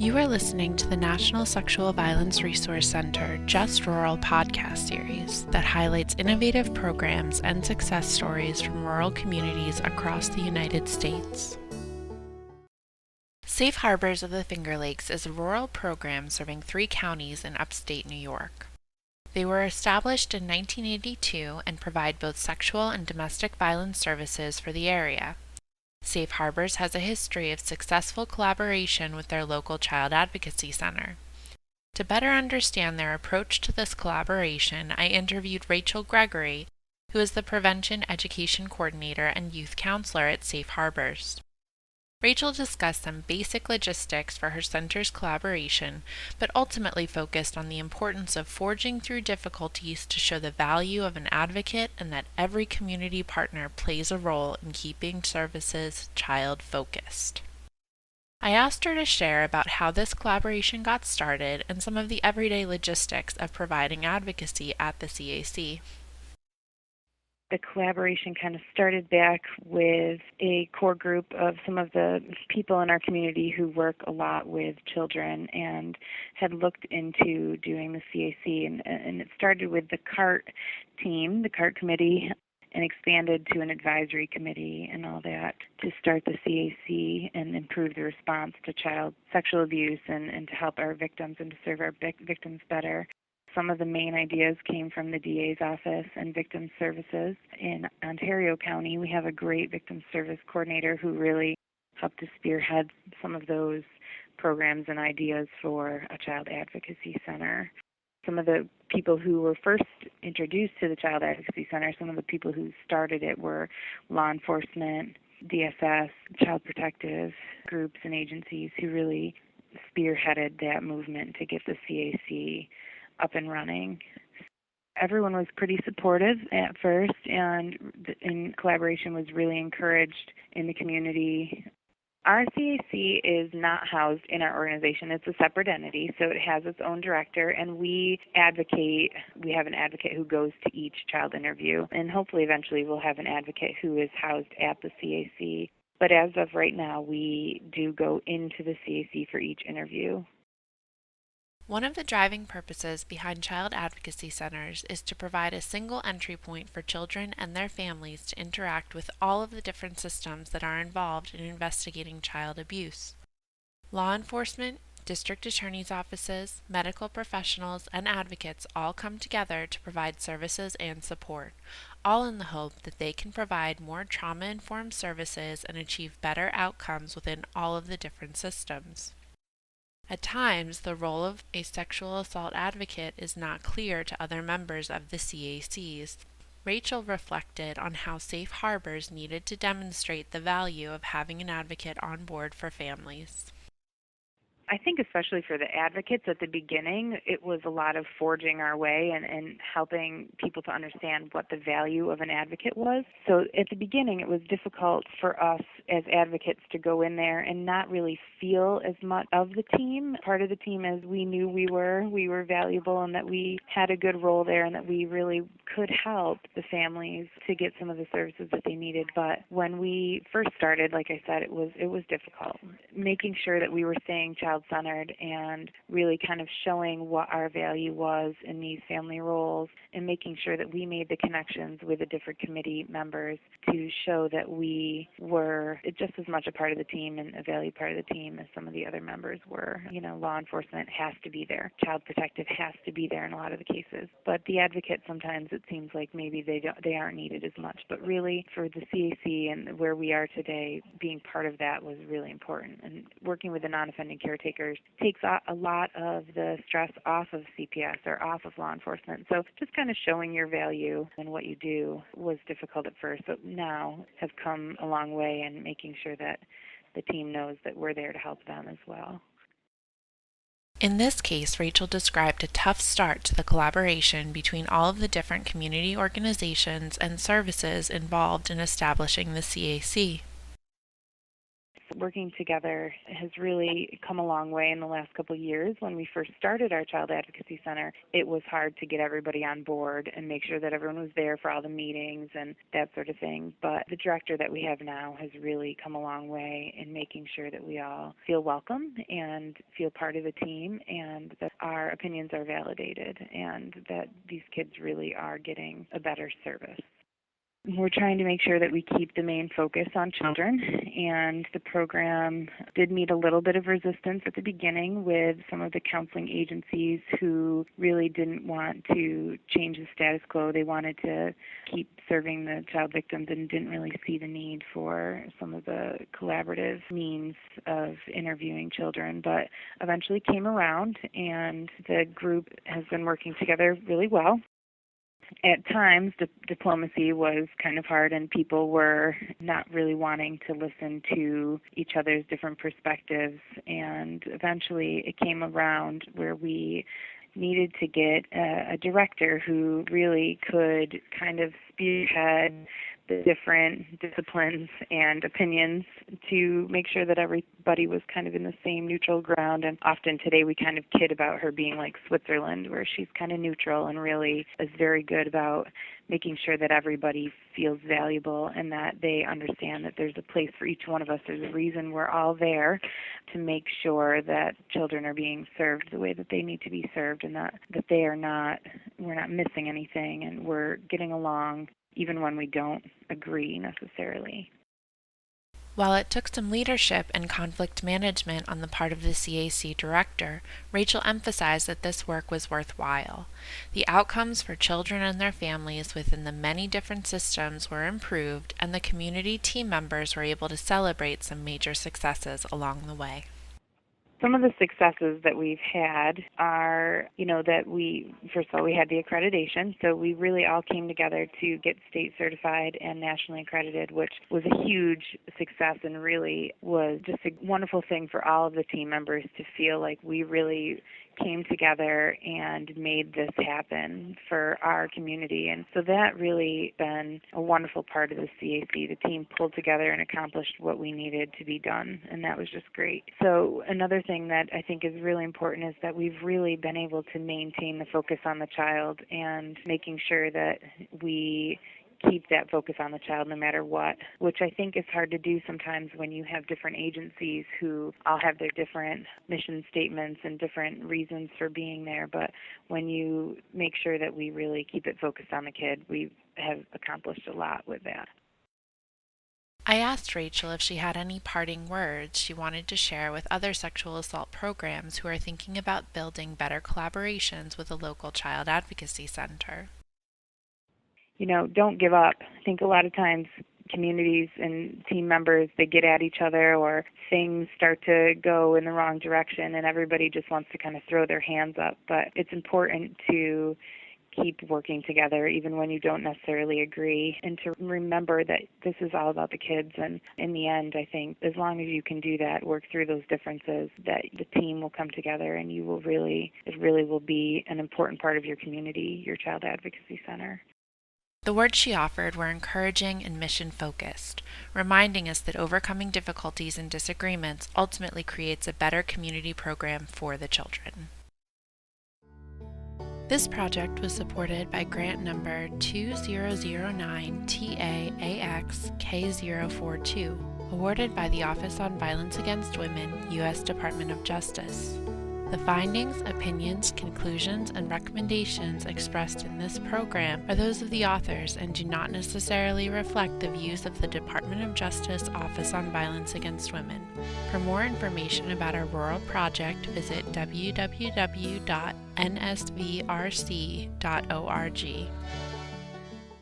You are listening to the National Sexual Violence Resource Center Just Rural podcast series that highlights innovative programs and success stories from rural communities across the United States. Safe Harbors of the Finger Lakes is a rural program serving 3 counties in upstate New York. They were established in 1982 and provide both sexual and domestic violence services for the area. Safe Harbors has a history of successful collaboration with their local child advocacy center. To better understand their approach to this collaboration, I interviewed Rachel Gregory, who is the Prevention Education Coordinator and Youth Counselor at Safe Harbors. Rachel discussed some basic logistics for her center's collaboration, but ultimately focused on the importance of forging through difficulties to show the value of an advocate and that every community partner plays a role in keeping services child-focused. I asked her to share about how this collaboration got started and some of the everyday logistics of providing advocacy at the CAC. The collaboration kind of started back with a core group of some of the people in our community who work a lot with children and had looked into doing the CAC. And it started with the CART team, the CART committee, and expanded to an advisory committee and all that to start the CAC and improve the response to child sexual abuse and to help our victims and to serve our victims better. Some of the main ideas came from the DA's office and victim services. In Ontario County, we have a great victim service coordinator who really helped to spearhead some of those programs and ideas for a child advocacy center. Some of the people who were first introduced to the Child Advocacy Center, some of the people who started it were law enforcement, DSS, child protective groups and agencies who really spearheaded that movement to get the CAC up and running. Everyone was pretty supportive at first, and in collaboration was really encouraged in the community. Our CAC is not housed in our organization. It's a separate entity, so it has its own director, and we advocate. We have an advocate who goes to each child interview, and hopefully eventually we'll have an advocate who is housed at the CAC. But as of right now, we do go into the CAC for each interview. One of the driving purposes behind child advocacy centers is to provide a single entry point for children and their families to interact with all of the different systems that are involved in investigating child abuse. Law enforcement, district attorneys' offices, medical professionals, and advocates all come together to provide services and support, all in the hope that they can provide more trauma-informed services and achieve better outcomes within all of the different systems. At times, the role of a sexual assault advocate is not clear to other members of the CACs. Rachel reflected on how Safe Harbors needed to demonstrate the value of having an advocate on board for families. I think especially for the advocates at the beginning, it was a lot of forging our way and helping people to understand what the value of an advocate was. So at the beginning, it was difficult for us as advocates to go in there and not really feel as much of the team, part of the team, as we knew we were valuable and that we had a good role there and that we really could help the families to get some of the services that they needed. But when we first started, like I said, it was difficult. Making sure that we were staying child-centered and really kind of showing what our value was in these family roles and making sure that we made the connections with the different committee members to show that we were just as much a part of the team and a valued part of the team as some of the other members were. You know, law enforcement has to be there. Child protective has to be there in a lot of the cases. But the advocates, sometimes it seems like maybe they aren't needed as much. But really, for the CAC and where we are today, being part of that was really important. And working with the non-offending caretakers takes a lot of the stress off of CPS or off of law enforcement. So just kind of showing your value and what you do was difficult at first, but now have come a long way in making sure that the team knows that we're there to help them as well. In this case, Rachel described a tough start to the collaboration between all of the different community organizations and services involved in establishing the CAC. working together has really come a long way in the last couple of years. When we first started our Child Advocacy Center, it was hard to get everybody on board and make sure that everyone was there for all the meetings and that sort of thing. But the director that we have now has really come a long way in making sure that we all feel welcome and feel part of the team, and that our opinions are validated, and that these kids really are getting a better service. We're trying to make sure that we keep the main focus on children, and the program did meet a little bit of resistance at the beginning with some of the counseling agencies who really didn't want to change the status quo. They wanted to keep serving the child victims and didn't really see the need for some of the collaborative means of interviewing children, but eventually came around, and the group has been working together really well. At times, diplomacy was kind of hard, and people were not really wanting to listen to each other's different perspectives. And eventually, it came around where we needed to get a director who really could kind of spearhead the different disciplines and opinions to make sure that everybody was kind of in the same neutral ground. And often today we kind of kid about her being like Switzerland, where she's kind of neutral and really is very good about making sure that everybody feels valuable and that they understand that there's a place for each one of us. There's a reason we're all there to make sure that children are being served the way that they need to be served, and that we're not missing anything, and we're getting along even when we don't agree necessarily. While it took some leadership and conflict management on the part of the CAC director, Rachel emphasized that this work was worthwhile. The outcomes for children and their families within the many different systems were improved, and the community team members were able to celebrate some major successes along the way. Some of the successes that we've had are, that first of all, we had the accreditation. So we really all came together to get state certified and nationally accredited, which was a huge success and really was just a wonderful thing for all of the team members to feel like we really came together and made this happen for our community. And so that really been a wonderful part of the CAC. The team pulled together and accomplished what we needed to be done, and that was just great. So another thing that I think is really important is that we've really been able to maintain the focus on the child and making sure that we keep that focus on the child no matter what, which I think is hard to do sometimes when you have different agencies who all have their different mission statements and different reasons for being there. But when you make sure that we really keep it focused on the kid, we have accomplished a lot with that. I asked Rachel if she had any parting words she wanted to share with other sexual assault programs who are thinking about building better collaborations with a local child advocacy center. Don't give up. I think a lot of times communities and team members, they get at each other, or things start to go in the wrong direction and everybody just wants to kind of throw their hands up. But it's important to keep working together even when you don't necessarily agree, and to remember that this is all about the kids. And in the end, I think as long as you can do that, work through those differences, that the team will come together and it really will be an important part of your community, your child advocacy center. The words she offered were encouraging and mission-focused, reminding us that overcoming difficulties and disagreements ultimately creates a better community program for the children. This project was supported by grant number 2009-TAAX-K042, awarded by the Office on Violence Against Women, U.S. Department of Justice. The findings, opinions, conclusions, and recommendations expressed in this program are those of the authors and do not necessarily reflect the views of the Department of Justice Office on Violence Against Women. For more information about our rural project, visit www.nsvrc.org.